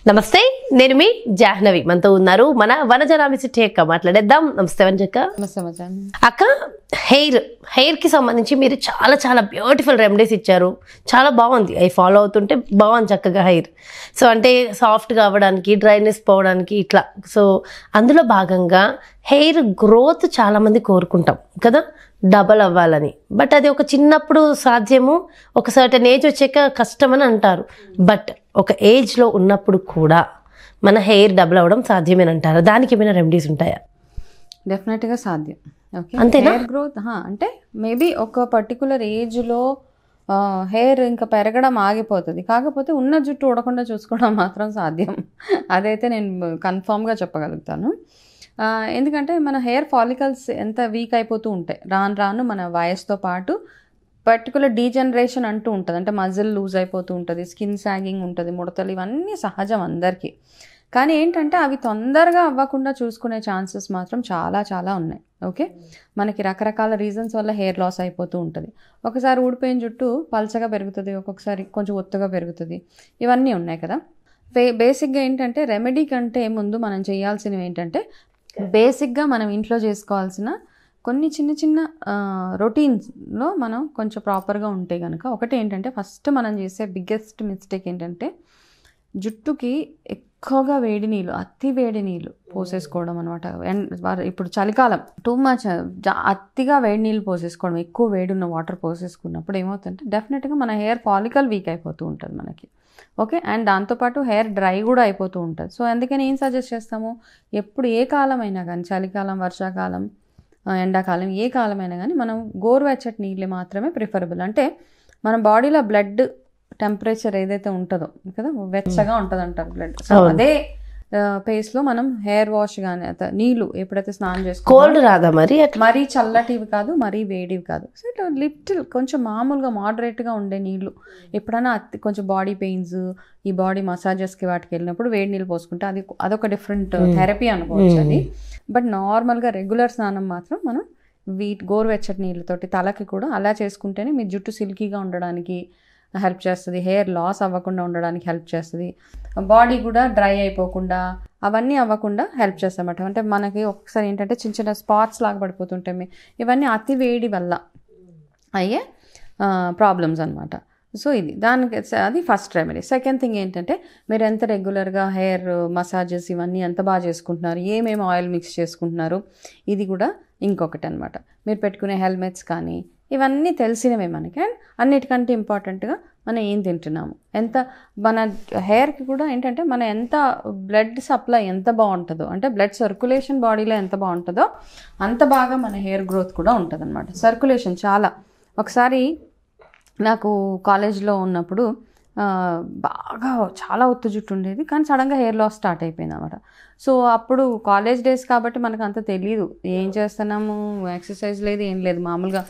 నమస్తే, నేను మీ జాహ్నవి. మనతో ఉన్నారు మన వనజనామిసిటీ అక్క. మాట్లాడేద్దాం. నమస్తే వనజక్క. అక్క, హెయిర్ కి సంబంధించి మీరు చాలా చాలా బ్యూటిఫుల్ రెమెడీస్ ఇచ్చారు. చాలా బాగుంది, అవి ఫాలో అవుతుంటే బాగుంది చక్కగా హెయిర్. సో అంటే సాఫ్ట్గా అవ్వడానికి, డ్రైనెస్ పోవడానికి ఇట్లా. సో అందులో భాగంగా హెయిర్ గ్రోత్ చాలామంది కోరుకుంటాం కదా, డబల్ అవ్వాలని. బట్ అది ఒక చిన్నప్పుడు సాధ్యము, ఒక సర్టన్ ఏజ్ వచ్చాక కష్టం అని అంటారు. బట్ ఒక ఏజ్లో ఉన్నప్పుడు కూడా మన హెయిర్ డబుల్ అవ్వడం సాధ్యమేనంటారు. దానికి ఏమైనా రెమెడీస్ ఉంటాయా? డెఫినెట్గా సాధ్యం. ఓకే, అంతేనా? హెయిర్ గ్రోత్ అంటే మేబీ ఒక పర్టికులర్ ఏజ్లో హెయిర్ ఇంకా పెరగడం ఆగిపోతుంది. కాకపోతే ఉన్న జుట్టు ఊడకుండా చూసుకోవడం మాత్రం సాధ్యం. అదైతే నేను కన్ఫామ్గా చెప్పగలుగుతాను. ఎందుకంటే మన హెయిర్ ఫాలికల్స్ ఎంత వీక్ అయిపోతూ ఉంటాయి రాను రాను మన వయసుతో పాటు. పర్టికులర్ డీజనరేషన్ అంటూ ఉంటుంది, అంటే మజిల్ లూజ్ అయిపోతూ ఉంటుంది, స్కిన్ సాగింగ్ ఉంటుంది, ముడతలు, ఇవన్నీ సహజం అందరికీ. కానీ ఏంటంటే అవి తొందరగా అవ్వకుండా చూసుకునే ఛాన్సెస్ మాత్రం చాలా చాలా ఉన్నాయి. ఓకే, మనకి రకరకాల రీజన్స్ వల్ల హెయిర్ లాస్ అయిపోతూ ఉంటుంది. ఒకసారి ఊడిపోయిన జుట్టు పల్చగా పెరుగుతుంది, ఒక్కొక్కసారి కొంచెం ఒత్తుగా పెరుగుతుంది, ఇవన్నీ ఉన్నాయి కదా. బేసిక్గా ఏంటంటే రెమెడీ కంటే ముందు మనం చేయాల్సినవి ఏంటంటే, బేసిక్గా మనం ఇంట్లో చేసుకోవాల్సిన కొన్ని చిన్న చిన్న రొటీన్స్లో మనం కొంచెం ప్రాపర్గా ఉంటే కనుక, ఒకటి ఏంటంటే ఫస్ట్ మనం చేసే బిగ్గెస్ట్ మిస్టేక్ ఏంటంటే జుట్టుకి ఎక్కువగా వేడి నీళ్ళు, అతి వేడి నీళ్ళు పోసేసుకోవడం అనమాట. ఇప్పుడు చలికాలం టూ మచ్ అతిగా వేడి నీళ్ళు పోసేసుకోవడం, ఎక్కువ వేడి ఉన్న వాటర్ పోసేసుకున్నప్పుడు ఏమవుతుందంటే డెఫినెట్గా మన హెయిర్ ఫాలికల్ వీక్ అయిపోతూ ఉంటుంది మనకి. ఓకే, అండ్ దాంతోపాటు హెయిర్ డ్రై కూడా అయిపోతూ ఉంటుంది. సో అందుకని ఏం సజెస్ట్ చేస్తాము, ఎప్పుడు ఏ కాలం అయినా కానీ, చలికాలం, వర్షాకాలం, ఎండాకాలం, ఏ కాలమైనా కానీ మనం గోరువెచ్చటి నీళ్ళు మాత్రమే ప్రిఫరబుల్. అంటే మన బాడీలో బ్లడ్ టెంపరేచర్ ఏదైతే ఉంటుందో కదా, వెచ్చగా ఉంటుంది అంటారు బ్లడ్. సో అదే పేస్లో మనం హెయిర్ వాష్ కానీ నీళ్ళు ఎప్పుడైతే స్నానం చేసుకో, కోల్డ్ రాదా మరి? మరీ చల్లటివి కాదు, మరీ వేడివి కాదు. సో ఇట్లా లిటిల్ కొంచెం మామూలుగా మోడరేట్గా ఉండే నీళ్ళు. ఎప్పుడైనా కొంచెం బాడీ పెయిన్స్, ఈ బాడీ మసాజెస్కి వాటికి వెళ్ళినప్పుడు వేడి నీళ్ళు పోసుకుంటే అదొక డిఫరెంట్ థెరపీ అనుకోవచ్చు అది. బట్ నార్మల్గా రెగ్యులర్ స్నానం మాత్రం మనం గోరువెచ్చటి నీళ్ళతోటి తలకి కూడా అలా చేసుకుంటేనే మీ జుట్టు సిల్కీగా ఉండడానికి హెల్ప్ చేస్తుంది, హెయిర్ లాస్ అవ్వకుండా ఉండడానికి హెల్ప్ చేస్తుంది, బాడీ కూడా డ్రై అయిపోకుండా అవన్నీ అవ్వకుండా హెల్ప్ చేస్తామట. అంటే మనకి ఒకసారి ఏంటంటే చిన్న చిన్న స్పాట్స్ లాగా పడిపోతుంటాయి, ఇవన్నీ అతి వేడి వల్ల అయ్యే ప్రాబ్లమ్స్ అనమాట. సో అది ఫస్ట్ రెమెడీ. సెకండ్ థింగ్ ఏంటంటే, మీరు ఎంత రెగ్యులర్గా హెయిర్ మసాజెస్ ఇవన్నీ ఎంత బాగా చేసుకుంటున్నారు, ఏమేమి ఆయిల్ మిక్స్ చేసుకుంటున్నారు, ఇది కూడా ఇంకొకటి అనమాట. మీరు పెట్టుకునే హెల్మెట్స్ కానీ ఇవన్నీ తెలిసినవే మనకి. అండ్ అన్నిటికంటే ఇంపార్టెంట్గా మనం ఏం తింటున్నాము, మన హెయిర్కి కూడా ఏంటంటే మన ఎంత బ్లడ్ సప్లై ఎంత బాగుంటుందో, అంటే బ్లడ్ సర్క్యులేషన్ బాడీలో ఎంత బాగుంటుందో అంత బాగా మన హెయిర్ గ్రోత్ కూడా ఉంటుంది అనమాట. సర్క్యులేషన్ ఒకసారి నాకు కాలేజ్లో ఉన్నప్పుడు బాగా చాలా ఒత్తు జుట్టు ఉండేది, కానీ సడన్గా హెయిర్ లాస్ స్టార్ట్ అయిపోయింది అనమాట. సో అప్పుడు కాలేజ్ డేస్ కాబట్టి మనకు అంత తెలియదు, ఏం చేస్తున్నాము, ఎక్సర్సైజ్ లేదు, ఏం లేదు, మామూలుగా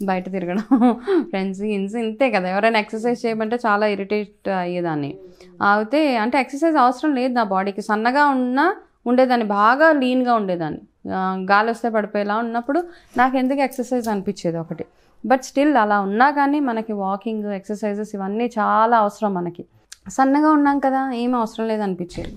బయట తిరగడం, ఫ్రెండ్స్ ఇంతే కదా. ఎవరైనా ఎక్సర్సైజ్ చేయమంటే చాలా ఇరిటేట్ అయ్యేదాన్ని. అయితే అంటే ఎక్సర్సైజ్ అవసరం లేదు నా బాడీకి, సన్నగా ఉండేదాన్ని, బాగా లీన్గా ఉండేదాన్ని, గాలి వస్తే పడిపోయేలా ఉన్నప్పుడు నాకు ఎందుకు ఎక్సర్సైజ్ అనిపించేది ఒకటి. బట్ స్టిల్ అలా ఉన్నా కానీ మనకి వాకింగ్, ఎక్సర్సైజెస్ ఇవన్నీ చాలా అవసరం. మనకి సన్నగా ఉన్నాం కదా, ఏమీ అవసరం లేదు అనిపించేది.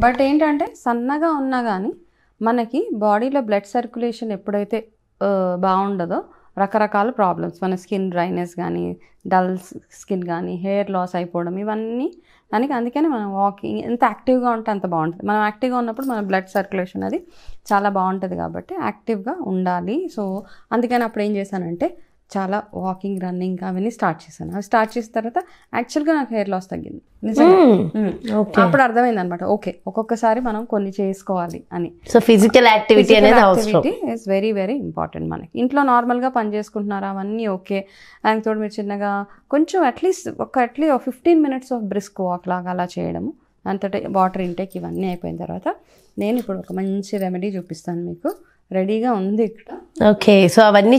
బట్ ఏంటంటే సన్నగా ఉన్నా కానీ మనకి బాడీలో బ్లడ్ సర్క్యులేషన్ ఎప్పుడైతే బాగుండదో రకరకాల ప్రాబ్లమ్స్, మన స్కిన్ డ్రైనెస్ కానీ, డల్ స్కిన్ కానీ, హెయిర్ లాస్ అయిపోవడం, ఇవన్నీ దానికి. అందుకని మనం వాకింగ్ ఎంత యాక్టివ్గా ఉంటే అంత బాగుంటుంది. మనం యాక్టివ్గా ఉన్నప్పుడు మన బ్లడ్ సర్క్యులేషన్ అది చాలా బాగుంటుంది కాబట్టి యాక్టివ్గా ఉండాలి. సో అందుకని అప్పుడు ఏం చేశానంటే చాలా వాకింగ్, రన్నింగ్ అవన్నీ స్టార్ట్ చేశాను. అవి స్టార్ట్ చేసిన తర్వాత యాక్చువల్గా నాకు హెయిర్ లాస్ తగ్గింది నిజంగా. అప్పుడు అర్థమైంది అనమాట, ఓకే ఒక్కొక్కసారి మనం కొన్ని చేసుకోవాలి అని. సో ఫిజికల్ యాక్టివిటీ అనేది ఇస్ వెరీ వెరీ ఇంపార్టెంట్. మనకి ఇంట్లో నార్మల్గా పని చేసుకుంటున్నారు అవన్నీ ఓకే, దానికి తోడు మీరు చిన్నగా కొంచెం at least 15 minutes of brisk walk లాగా అలా చేయడము, అంతటా వాటర్ ఇంటేక్ ఇవన్నీ అయిపోయిన తర్వాత నేను ఇప్పుడు ఒక మంచి రెమెడీ చూపిస్తాను మీకు. రెడీగా ఉంది ఇక్కడ. ఓకే, సో అవన్నీ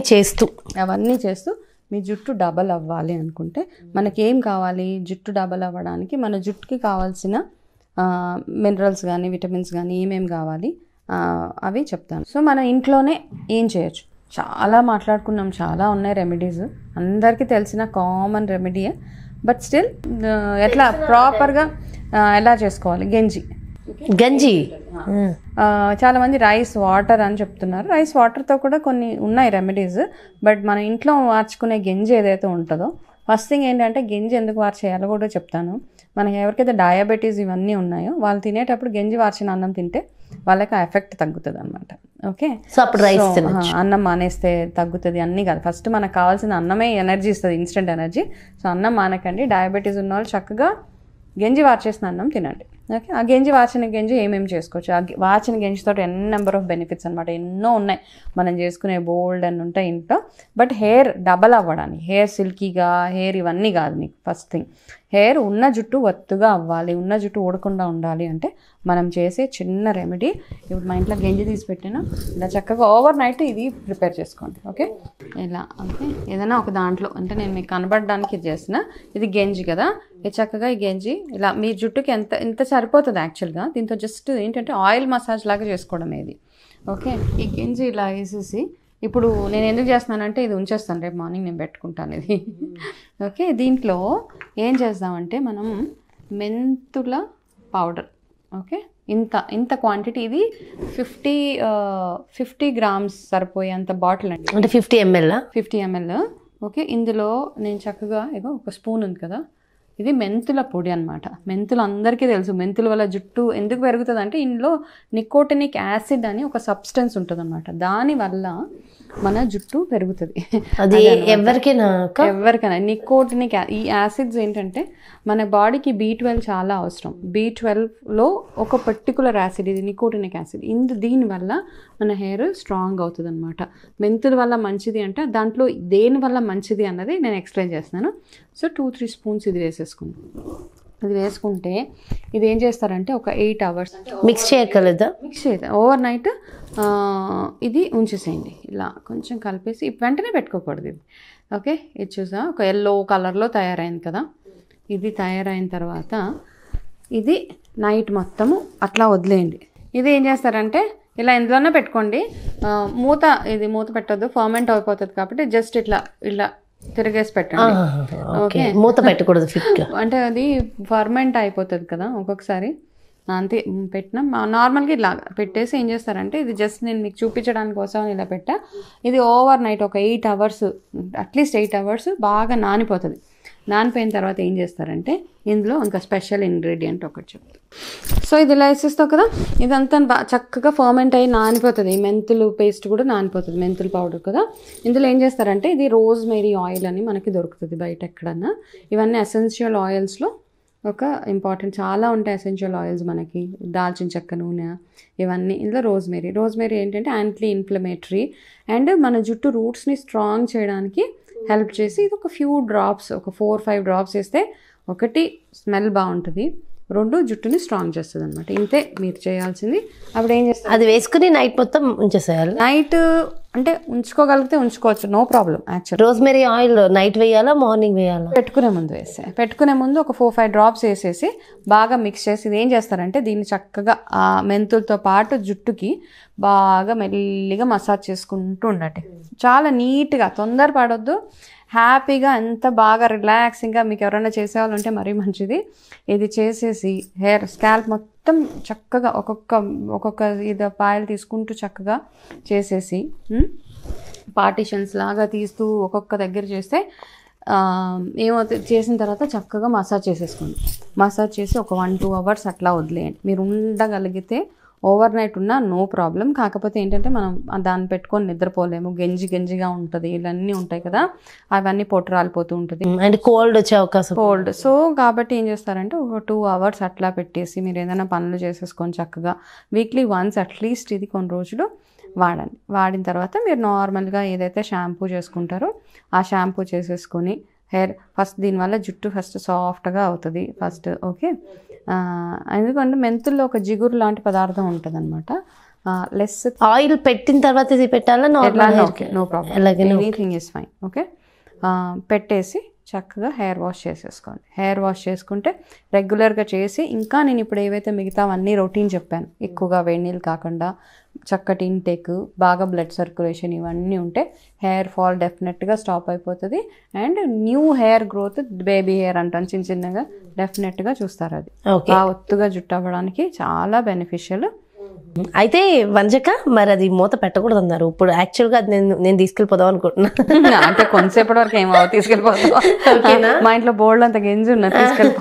చేస్తూ మీ జుట్టు డబల్ అవ్వాలి అనుకుంటే మనకేం కావాలి, జుట్టు డబల్ అవ్వడానికి మన జుట్టుకి కావాల్సిన మినరల్స్ కానీ, విటమిన్స్ కానీ ఏమేమి కావాలి అవి చెప్తాను. సో మన ఇంట్లోనే ఏం చేయొచ్చు, చాలా మాట్లాడుకున్నాం, చాలా ఉన్నాయి రెమెడీస్, అందరికీ తెలిసిన కామన్ రెమెడీయే. బట్ స్టిల్ ఎట్లా ప్రాపర్గా ఎలా చేసుకోవాలి గంజి. గంజి చాలామంది రైస్ వాటర్ అని చెప్తున్నారు. రైస్ వాటర్తో కూడా కొన్ని ఉన్నాయి రెమెడీస్. బట్ మన ఇంట్లో మార్చుకునే గంజి ఏదైతే ఉంటుందో, ఫస్ట్ థింగ్ ఏంటంటే గంజి ఎందుకు వార్ చేయాలో కూడా చెప్తాను. మనకి ఎవరికైతే డయాబెటీస్ ఇవన్నీ ఉన్నాయో వాళ్ళు తినేటప్పుడు గంజి వార్చిన అన్నం తింటే వాళ్ళకి ఆ ఎఫెక్ట్ తగ్గుతుంది అనమాట. ఓకే, సో అప్పుడు రైస్ అన్నం మానేస్తే తగ్గుతుంది అన్నీ కాదు. ఫస్ట్ మనకు కావాల్సిన అన్నమే ఎనర్జీ ఇస్తుంది, ఇన్స్టెంట్ ఎనర్జీ. సో అన్నం మానకండి. డయాబెటీస్ ఉన్న వాళ్ళు చక్కగా గంజి వార్చేసిన అన్నం తినండి. ఓకే, ఆ గంజి వార్చిన గంజి ఏమేమి చేసుకోవచ్చు. ఆ వార్చిన గంజితో ఎన్ని నెంబర్ ఆఫ్ బెనిఫిట్స్ అనమాట, ఎన్నో ఉన్నాయి. మనం చేసుకునే బోల్డ్ అని ఉంటాయి ఇంట్లో. బట్ హెయిర్ డబల్ అవ్వడానికి, హెయిర్ సిల్కీగా హెయిర్ ఇవన్నీ కాదు. నీకు ఫస్ట్ థింగ్ హెయిర్ ఉన్న జుట్టు ఒత్తుగా అవ్వాలి, ఉన్న జుట్టు ఊడకుండా ఉండాలి అంటే మనం చేసే చిన్న రెమెడీ. ఇప్పుడు మా ఇంట్లో గంజి తీసి పెట్టినా ఇలా చక్కగా ఓవర్ నైట్ ఇది ప్రిపేర్ చేసుకోండి. ఓకే, ఇలా అంటే ఏదైనా ఒక దాంట్లో అంటే నేను మీకు కనబడడానికి ఇది చేసిన, ఇది గంజి కదా, ఇది చక్కగా ఈ గంజి ఇలా మీ జుట్టుకి ఎంత సరిపోతుంది యాక్చువల్గా. దీంతో జస్ట్ ఏంటంటే ఆయిల్ మసాజ్ లాగా చేసుకోవడం ఇది. ఓకే, ఈ గంజి ఇలా వేసేసి ఇప్పుడు నేను ఎందుకు చేస్తున్నానంటే ఇది ఉంచేస్తాను, రేపు మార్నింగ్ నేను పెట్టుకుంటాను ఇది. ఓకే, దీంట్లో ఏం చేద్దామంటే మనం మెంతుల పౌడర్. ఓకే, ఇంత క్వాంటిటీ, ఇది 50 గ్రామ్స్ సరిపోయేంత బాటిల్ అండి, అంటే 50 ml. 50 ml. ఓకే, ఇందులో నేను చక్కగా ఇగో ఒక స్పూన్ ఉంది కదా, ఇది మెంతుల పొడి అనమాట. మెంతులు అందరికీ తెలుసు, మెంతుల వల్ల జుట్టు ఎందుకు పెరుగుతుంది అంటే ఇందులో నికోటినిక్ యాసిడ్ అని ఒక సబ్స్టెన్స్ ఉంటుంది అనమాట. దానివల్ల మన జుట్టు పెరుగుతుంది. అది ఎవరికైనా నికోటినిక్ ఈ యాసిడ్స్ ఏంటంటే మన బాడీకి B12 చాలా అవసరం. B12లో ఒక పర్టికులర్ యాసిడ్ ఇది నికోటినిక్ యాసిడ్. దీనివల్ల మన హెయిర్ స్ట్రాంగ్ అవుతుంది అనమాట. మెంతుల వల్ల మంచిది అంటే దాంట్లో దేనివల్ల మంచిది అన్నది నేను ఎక్స్ప్లెయిన్ చేస్తున్నాను. సో 2-3 స్పూన్స్ ఇది వేసేసుకుందాం. ఇది వేసుకుంటే ఇది ఏం చేస్తారంటే ఒక 8 hours మిక్స్ చేయగలదా? మిక్స్ చేద్దాం. ఓవర్ నైట్ ఇది ఉంచేసేయండి. ఇలా కొంచెం కలిపేసి వెంటనే పెట్టుకోకూడదు ఇది. ఓకే, ఇది చూసా ఒక ఎల్లో కలర్లో తయారైంది కదా. ఇది తయారైన తర్వాత ఇది నైట్ మొత్తము అట్లా వదిలేయండి. ఇది ఏం చేస్తారంటే ఇలా ఇందులోనే పెట్టుకోండి. మూత పెట్టద్దు, ఫర్మెంట్ అయిపోతుంది కాబట్టి జస్ట్ ఇట్లా తిరిగేసి పెట్టండి. ఓకే, మూత పెట్టకూడదు అంటే అది ఫర్మెంట్ అయిపోతుంది కదా ఒక్కొక్కసారి. అంతే పెట్టినా నార్మల్గా ఇలా పెట్టేసి ఏం చేస్తారంటే ఇది జస్ట్ నేను మీకు చూపించడానికి కోసం ఇలా పెట్టా. ఇది ఓవర్ నైట్ ఒక 8 hours, అట్లీస్ట్ 8 hours బాగా నానిపోతుంది. నానిపోయిన తర్వాత ఏం చేస్తారంటే ఇందులో ఇంకా స్పెషల్ ఇంగ్రీడియంట్ ఒకటి చెప్తాను. సో ఇది ఇలా వేసేస్తావు కదా, ఇదంతా చక్కగా ఫర్మెంట్ అయ్యి నానిపోతుంది. మెంతులు పేస్ట్ కూడా నానిపోతుంది, మెంతుల పౌడర్ కదా. ఇందులో ఏం చేస్తారంటే ఇది రోజ్ మేరీ ఆయిల్ అని మనకి దొరుకుతుంది బయట ఎక్కడన్నా. ఇవన్నీ ఎసెన్షియల్ ఆయిల్స్లో ఒక ఇంపార్టెంట్ చాలా ఉంటాయి ఎసెన్షియల్ ఆయిల్స్ మనకి. దాల్చిన చెక్క నూనె ఇవన్నీ. ఇందులో రోజ్మేరీ ఏంటంటే యాంటీ ఇన్ఫ్లమేటరీ అండ్ మన జుట్టు రూట్స్ని స్ట్రాంగ్ చేయడానికి హెల్ప్ చేసి ఇది ఒక ఫ్యూ డ్రాప్స్, ఒక 4-5 డ్రాప్స్ వేస్తే ఒకటి స్మెల్ బాగుంటుంది, 2 జుట్టుని స్ట్రాంగ్ చేస్తుంది అనమాట. ఇంతే మీరు చేయాల్సింది. అప్పుడు ఏం చేస్తారు, అది వేసుకుని నైట్ మొత్తం ఉంచేసేయాలి. నైట్ అంటే ఉంచుకోగలిగితే ఉంచుకోవచ్చు, no problem. Actual rosemary oil night వేయాలా మార్నింగ్ వేయాలా? పెట్టుకునే ముందు ఒక 4-5 డ్రాప్స్ వేసేసి బాగా మిక్స్ చేసి ఇది ఏం చేస్తారంటే దీన్ని చక్కగా ఆ మెంతులతో పాటు జుట్టుకి బాగా మెల్లిగా మసాజ్ చేసుకుంటూ ఉండండి. చాలా నీట్గా, తొందరపడొద్దు, హ్యాపీగా, ఎంత బాగా రిలాక్సింగ్గా. మీకు ఎవరైనా చేసేవాళ్ళు ఉంటే మరీ మంచిది. ఇది చేసేసి హెయిర్ స్కాల్ప్ మొత్తం చక్కగా ఒక్కొక్క ఇది పాయలు తీసుకుంటూ చక్కగా చేసేసి పార్టిషన్స్ లాగా తీస్తూ ఒక్కొక్క దగ్గర చేస్తే ఏమవుతుంది, చేసిన తర్వాత చక్కగా మసాజ్ చేసేసుకోండి. మసాజ్ చేసి ఒక 1-2 hours అట్లా వదిలేయండి. మీరు ఉండగలిగితే ఓవర్ నైట్ ఉన్నా నో ప్రాబ్లం. కాకపోతే ఏంటంటే మనం దాన్ని పెట్టుకొని నిద్రపోలేము, గంజిగా ఉంటుంది, ఇవన్నీ ఉంటాయి కదా, అవన్నీ పొట్టు రాలిపోతూ ఉంటుంది అండ్ కోల్డ్ వచ్చే అవకాశం. సో కాబట్టి ఏం చేస్తారంటే ఒక 2 hours అట్లా పెట్టేసి మీరు ఏదైనా పనులు చేసేసుకొని చక్కగా వీక్లీ వన్స్ అట్లీస్ట్ ఇది కొన్ని రోజులు వాడండి. వాడిన తర్వాత మీరు నార్మల్గా ఏదైతే షాంపూ చేసుకుంటారో ఆ షాంపూ చేసేసుకొని హెయిర్ ఫస్ట్ దీనివల్ల జుట్టు ఫస్ట్ సాఫ్ట్గా అవుతుంది ఫస్ట్. ఓకే, ఎందుకంటే మెంతుల్లో ఒక జిగురు లాంటి పదార్థం ఉంటుంది అనమాట. లెస్ ఆయిల్ పెట్టిన తర్వాత ఇది పెట్టాలా? No problem, anything is fine. Okay, పెట్టేసి చక్కగా హెయిర్ వాష్ చేసేసుకోండి. హెయిర్ వాష్ చేసుకుంటే రెగ్యులర్గా చేసి, ఇంకా నేను ఇప్పుడు ఏవైతే మిగతావన్నీ రొటీన్ చెప్పాను, ఎక్కువగా వేడి నీళ్ళు కాకుండా చక్కటి ఇంటేక్, బాగా బ్లడ్ సర్క్యులేషన్, ఇవన్నీ ఉంటే హెయిర్ ఫాల్ డెఫినెట్గా స్టాప్ అయిపోతుంది. And new hair growth, baby hair అంటాను చిన్న చిన్నగా, డెఫినెట్గా చూస్తారు. అది బాగా ఒత్తుగా జుట్టు అవ్వడానికి చాలా బెనిఫిషియల్. అయితే వంజక మరి అది మూత పెట్టకూడదు అన్నారు. ఇప్పుడు యాక్చువల్గా అది నేను తీసుకెళ్ళిపోదాం అనుకుంటున్నా. అంటే కొంతసేపటి వరకు ఏమో తీసుకెళ్ళిపోతాం. మా ఇంట్లో బోల్డ్ అంత గెంజి ఉన్నా, తీసుకెళ్ళిపో.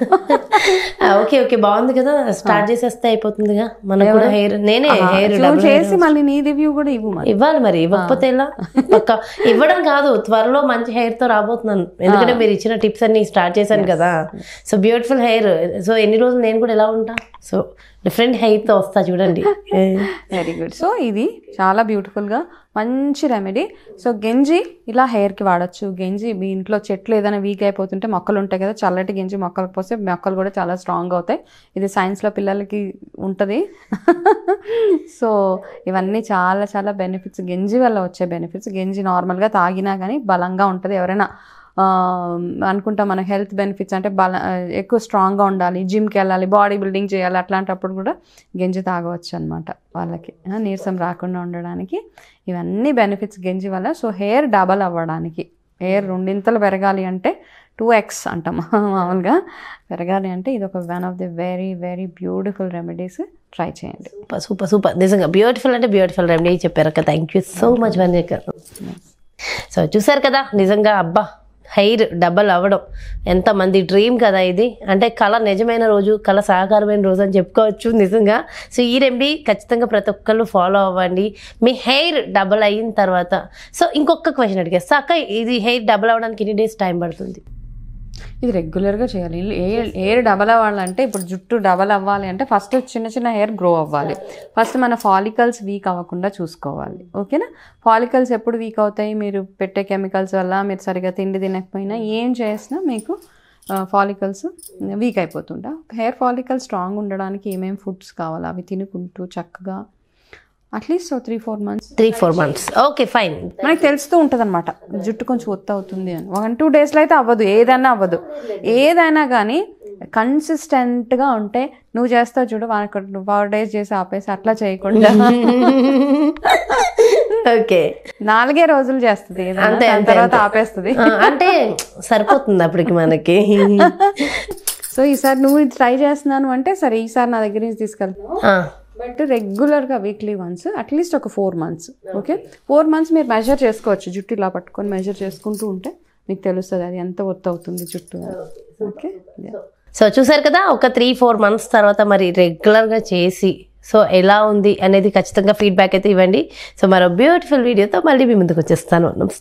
ఓకే ఓకే, బాగుంది కదా, స్టార్ట్ చేసేస్తే అయిపోతుందిగా. మనకు కూడా హెయిర్ నేనే హెయిర్ చేసి మళ్ళీ నీ రివ్యూ కూడా ఇవ్వాలి. మరి ఇవ్వకపోతే ఎలా? పక్క ఇవ్వడం కాదు, త్వరలో మంచి హెయిర్ తో రాబోతున్నాను. ఎందుకంటే మీరు ఇచ్చిన టిప్స్ అన్ని స్టార్ట్ చేశాను కదా. So beautiful hair. సో ఎన్ని రోజులు నేను కూడా ఎలా ఉంటా, సో డిఫరెంట్ హెయిర్ తో వస్తా చూడండి. Very good. సో ఇది చాలా బ్యూటిఫుల్గా మంచి రెమెడీ. సో గెంజి ఇలా హెయిర్కి వాడచ్చు. గెంజి మీ ఇంట్లో చెట్లు ఏదైనా వీక్ అయిపోతుంటే, మొక్కలు ఉంటాయి కదా, చల్లటి గెంజి మొక్కలకు పోస్తే మొక్కలు కూడా చాలా స్ట్రాంగ్ అవుతాయి. ఇది సైన్స్లో పిల్లలకి ఉంటుంది. సో ఇవన్నీ చాలా చాలా బెనిఫిట్స్, గెంజి వల్ల వచ్చే బెనిఫిట్స్. గెంజి నార్మల్గా తాగినా కానీ బలంగా ఉంటుంది. ఎవరైనా అనుకుంటాం మన హెల్త్ బెనిఫిట్స్ అంటే ఎక్కువ స్ట్రాంగ్గా ఉండాలి, జిమ్కి వెళ్ళాలి, బాడీ బిల్డింగ్ చేయాలి, అట్లాంటప్పుడు కూడా గెంజి తాగవచ్చు అనమాట. వాళ్ళకి నీరసం రాకుండా ఉండడానికి ఇవన్నీ బెనిఫిట్స్ గెంజి వల్ల. సో హెయిర్ డబల్ అవ్వడానికి, హెయిర్ రెండింతలు పెరగాలి అంటే 2x అంటాం మామూలుగా, పెరగాలి అంటే ఇది ఒక one of the very very beautiful remedies. Try చేయండి. సూపర్ సూపర్, నిజంగా బ్యూటిఫుల్ అంటే బ్యూటిఫుల్ రెమెడీ చెప్పారు అక్క. థ్యాంక్ యూ సో మచ్ వంజక. సో చూసారు కదా, నిజంగా అబ్బా హెయిర్ డబల్ అవ్వడం ఎంతమంది డ్రీమ్ కదా ఇది. అంటే కళ నిజమైన రోజు, కళ సాకారమైన రోజు అని చెప్పుకోవచ్చు నిజంగా. సో ఈ రెమెడీ ఖచ్చితంగా ప్రతి ఒక్కళ్ళు ఫాలో అవ్వండి, మీ హెయిర్ డబల్ అయిన తర్వాత. సో ఇంకొక క్వశ్చన్ అడిగేస్తా అక్క, ఇది హెయిర్ డబల్ అవ్వడానికి ఎన్ని డేస్ టైం పడుతుంది? ఇది రెగ్యులర్గా చేయాలి. హెయిర్ డబల్ అవ్వాలంటే, ఇప్పుడు జుట్టు డబల్ అవ్వాలి అంటే ఫస్ట్ చిన్న చిన్న హెయిర్ గ్రో అవ్వాలి. ఫస్ట్ మన ఫాలికల్స్ వీక్ అవ్వకుండా చూసుకోవాలి. ఓకేనా? ఫాలికల్స్ ఎప్పుడు వీక్ అవుతాయి? మీరు పెట్టే కెమికల్స్ వల్ల, మీరు సరిగా తిండి తినకపోయినా, ఏం చేసినా మీకు ఫాలికల్స్ వీక్ అయిపోతుంటా. హెయిర్ ఫాలికల్ స్ట్రాంగ్ ఉండడానికి ఏమేమి ఫుడ్స్ కావాలో అవి తినుకుంటూ చక్కగా అట్లీస్ట్ 3-4 months. 3-4 months, okay fine. మనకి తెలుస్తూ ఉంటుంది అనమాట జుట్టు కొంచెం ఒత్తి అవుతుంది అని. 1-2 daysలో అయితే అవ్వదు, ఏదైనా అవ్వదు. ఏదైనా కానీ కన్సిస్టెంట్గా ఉంటే, నువ్వు చేస్తావు చూడు 4 days చేసి ఆపేసి అట్లా చేయకుండా ఓకే 4 రోజులు చేస్తుంది, అంతే, తర్వాత ఆపేస్తుంది. అంటే సరిపోతుంది అప్పటికి మనకి. సో ఈసారి నువ్వు ఇది ట్రై చేస్తున్నాను అంటే సరే, ఈసారి నా దగ్గర నుంచి తీసుకెళ్తాను. బట్ రెగ్యులర్గా వీక్లీ వన్స్ అట్లీస్ట్ ఒక 4 months. ఓకే, 4 months మీరు మెజర్ చేసుకోవచ్చు. జుట్టు ఇలా పట్టుకొని మెజర్ చేసుకుంటూ ఉంటే మీకు తెలుస్తుంది అది ఎంత ఒత్తు అవుతుంది జుట్టు. ఓకే, సో చూసారు కదా, ఒక 3-4 months తర్వాత మరి రెగ్యులర్గా చేసి సో ఎలా ఉంది అనేది ఖచ్చితంగా ఫీడ్బ్యాక్ అయితే ఇవ్వండి. సో మరో బ్యూటిఫుల్ వీడియోతో మళ్ళీ మీ ముందుకు వచ్చేస్తాను. నమస్తే.